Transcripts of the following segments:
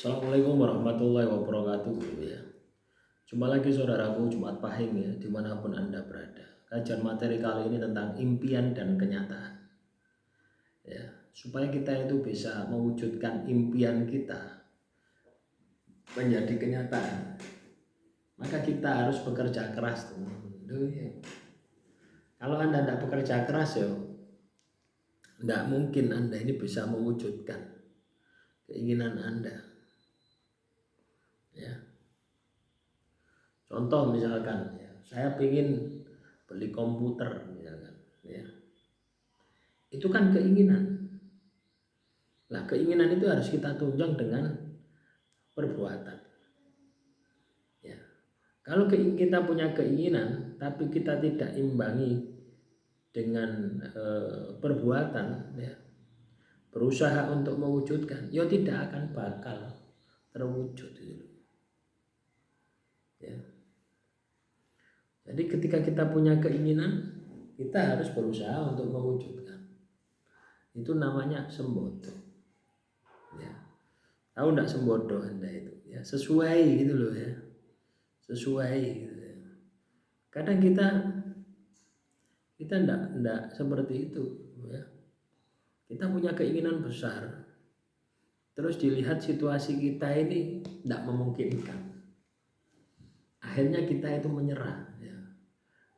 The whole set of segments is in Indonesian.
Assalamualaikum warahmatullahi wabarakatuh ya. Jumpa lagi saudaraku Jumat Pahing ya, dimanapun Anda berada. Kajian materi kali ini tentang impian dan kenyataan ya. Supaya kita itu bisa mewujudkan impian kita menjadi kenyataan, maka kita harus bekerja keras teman-teman ya. Kalau Anda tidak bekerja keras ya, tidak mungkin Anda ini bisa mewujudkan keinginan Anda ya. Contoh misalkan ya, saya ingin beli komputer misalkan ya. Itu kan keinginan. Nah, keinginan itu harus kita tunjang dengan perbuatan. Ya. Kalau kita punya keinginan tapi kita tidak imbangi dengan perbuatan ya, berusaha untuk mewujudkan, ya tidak akan bakal terwujud gitu. Ya. Jadi ketika kita punya keinginan, kita harus berusaha untuk mewujudkan. Itu namanya sembodo. Ya. Tahu enggak sembodo Anda itu? Ya, sesuai gitu loh ya. Sesuai gitu ya. Kadang kita enggak seperti itu ya. Kita punya keinginan besar. Terus dilihat situasi kita ini enggak memungkinkan. Akhirnya kita itu menyerah ya.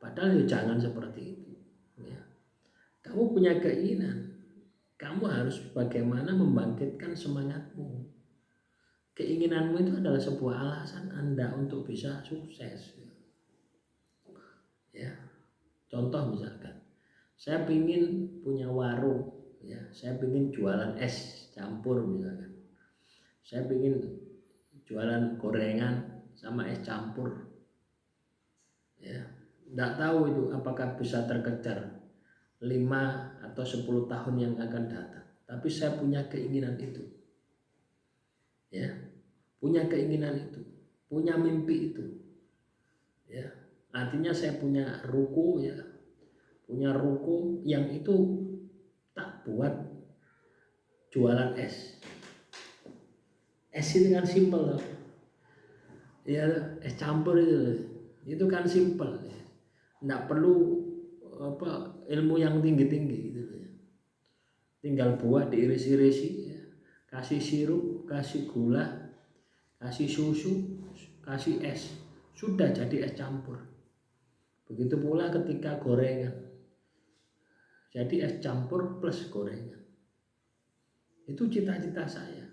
Padahal ya jangan seperti itu ya. Kamu punya keinginan, kamu harus bagaimana membangkitkan semangatmu. Keinginanmu itu adalah sebuah alasan Anda untuk bisa sukses. Ya, contoh misalkan, saya ingin punya warung, ya, saya ingin jualan es campur misalkan, saya ingin jualan gorengan sama es campur. Ya, tidak tahu itu apakah bisa terkejar 5 atau 10 tahun yang akan datang. Tapi saya punya keinginan itu. Ya, punya keinginan itu, punya mimpi itu. Ya, artinya saya punya ruko ya. Punya ruko yang itu tak buat jualan es. Es itu kan simpel loh. Ya, es campur itu kan simpel ya. Nggak perlu ilmu yang tinggi-tinggi gitu ya. Tinggal buah diiris-irisi ya. Kasih sirup, kasih gula, kasih susu, kasih es, sudah jadi es campur. Begitu pula ketika gorengan, jadi es campur plus gorengan. Itu cita-cita saya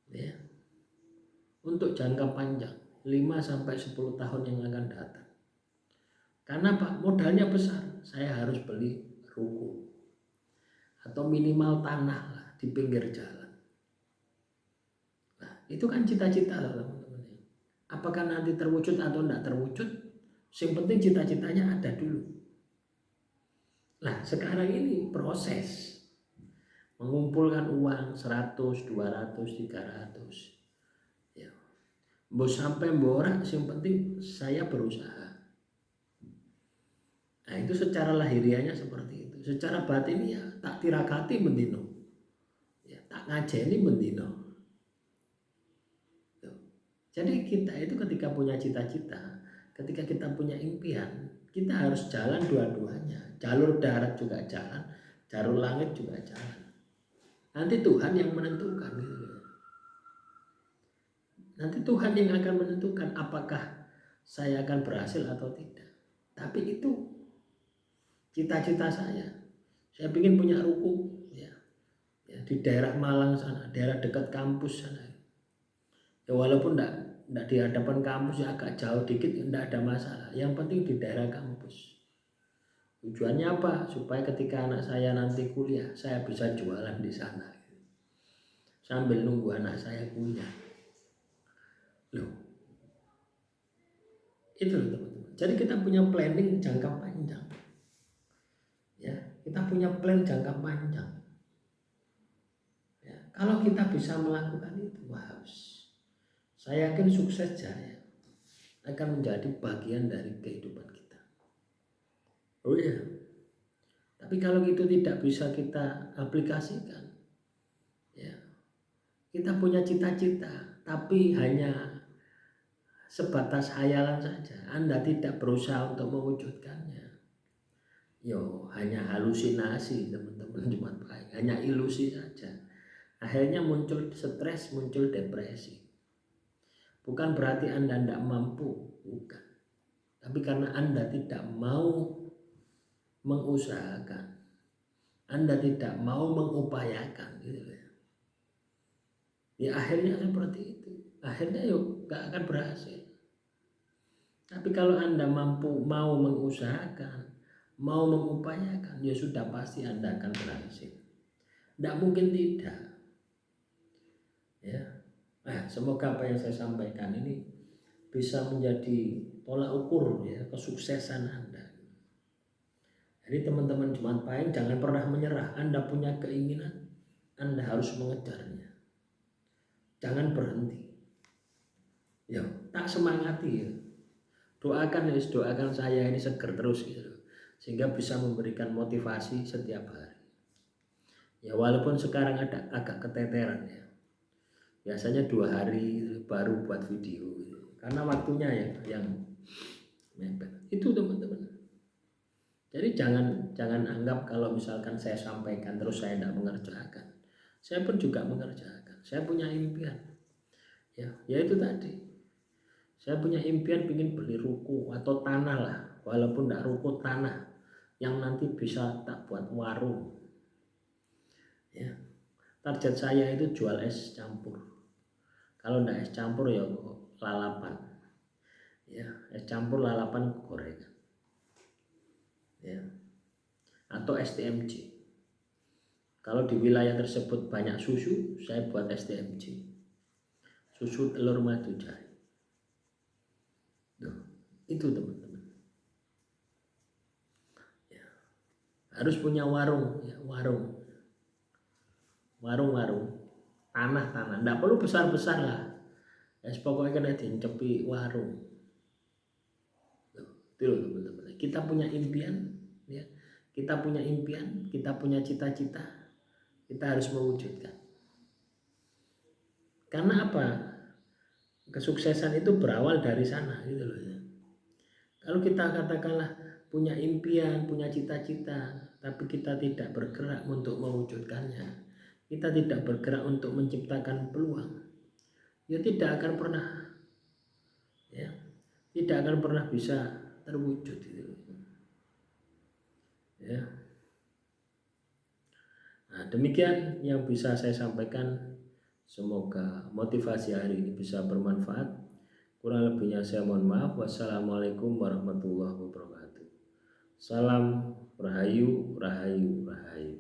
ya. Untuk jangka panjang 5-10 tahun yang akan datang. Karena Pak, modalnya besar, saya harus beli ruko atau minimal tanah lah di pinggir jalan. Nah, itu kan cita-cita loh teman-teman. Apakah nanti terwujud atau tidak terwujud, yang penting cita-citanya ada dulu. Nah, sekarang ini proses mengumpulkan uang 100, 200, 300. Ya. Mau sampai borak, yang penting saya berusaha. Nah, itu secara lahiriahnya seperti itu. Secara batin ya tak tirakati mendino. Ya, tak ngajeni mendino. Jadi kita itu ketika punya cita-cita, ketika kita punya impian, kita harus jalan dua-duanya. Jalur darat juga jalan, jalur langit juga jalan. Nanti Tuhan yang menentukan gitu. Nanti Tuhan yang akan menentukan apakah saya akan berhasil atau tidak. Tapi itu cita-cita saya. Saya ingin punya ruko ya, di daerah Malang sana, daerah dekat kampus sana. Ya walaupun enggak di hadapan kampus ya agak jauh dikit enggak ada masalah. Yang penting di daerah kampus. Tujuannya apa? Supaya ketika anak saya nanti kuliah, saya bisa jualan di sana. Sambil nunggu anak saya kuliah. Loh. Itu loh teman-teman. Jadi kita punya planning jangka panjang. Ya, kita punya plan jangka panjang. Ya, kalau kita bisa melakukan itu, saya yakin sukses jaya akan menjadi bagian dari kehidupan kita. Oh iya. Tapi kalau itu tidak bisa kita aplikasikan, ya Kita punya cita-cita, tapi hanya sebatas hayalan saja. Anda tidak berusaha untuk mewujudkannya. Yo, hanya halusinasi teman-teman Jumat Pahing, hanya ilusi saja. Akhirnya muncul stres, muncul depresi. Bukan berarti Anda tidak mampu, bukan. Tapi karena Anda tidak mau mengusahakan, Anda tidak mau mengupayakan, gitu ya. Ya akhirnya seperti itu. Akhirnya yuk gak akan berhasil. Tapi kalau Anda mampu mau mengusahakan, mau mengupayakan, ya sudah pasti Anda akan berhasil. Tidak mungkin tidak. Ya. Nah, semoga apa yang saya sampaikan ini bisa menjadi tolak ukur ya kesuksesan Anda. Jadi teman-teman Jumat Pahing jangan pernah menyerah. Anda punya keinginan, Anda harus mengejarnya. Jangan berhenti. Ya, tak semangati ya. Doakan ya, doakan saya ini seger terus gitu. Sehingga bisa memberikan motivasi setiap hari. Ya walaupun sekarang ada agak keteteran ya. Biasanya 2 hari baru buat video gitu. Karena waktunya ya yang mepet. Itu teman-teman. Jadi jangan anggap kalau misalkan saya sampaikan terus saya tidak mengerjakan. Saya pun juga mengerjakan. Saya punya impian. Ya itu tadi. Saya punya impian ingin beli ruko atau tanah lah. Walaupun tidak ruko, tanah yang nanti bisa tak buat warung. Ya. Target saya itu jual es campur. Kalau tidak es campur ya lalapan. Ya, es campur lalapan gorengan. Ya. Atau STMJ. Kalau di wilayah tersebut banyak susu, saya buat STMJ. Susu telur madu jahe. Tuh, itu teman-teman. Ya. Harus punya warung, ya, warung. Warung-warung. Tanah-tanah. Tidak perlu besar-besar lah. Ya, pokoknya kena dicepi warung. Tuh, itu loh teman-teman. Kita punya impian, ya. Kita punya impian, kita punya cita-cita, kita harus mewujudkan. Karena apa? Kesuksesan itu berawal dari sana gitu loh ya. Kalau kita katakanlah punya impian, punya cita-cita, tapi kita tidak bergerak untuk mewujudkannya, kita tidak bergerak untuk menciptakan peluang, ya tidak akan pernah, ya, tidak akan pernah bisa terwujud gitu. Ya. Nah, demikian yang bisa saya sampaikan. Semoga motivasi hari ini bisa bermanfaat. Kurang lebihnya saya mohon maaf. Wassalamualaikum warahmatullahi wabarakatuh. Salam Rahayu, Rahayu, Rahayu.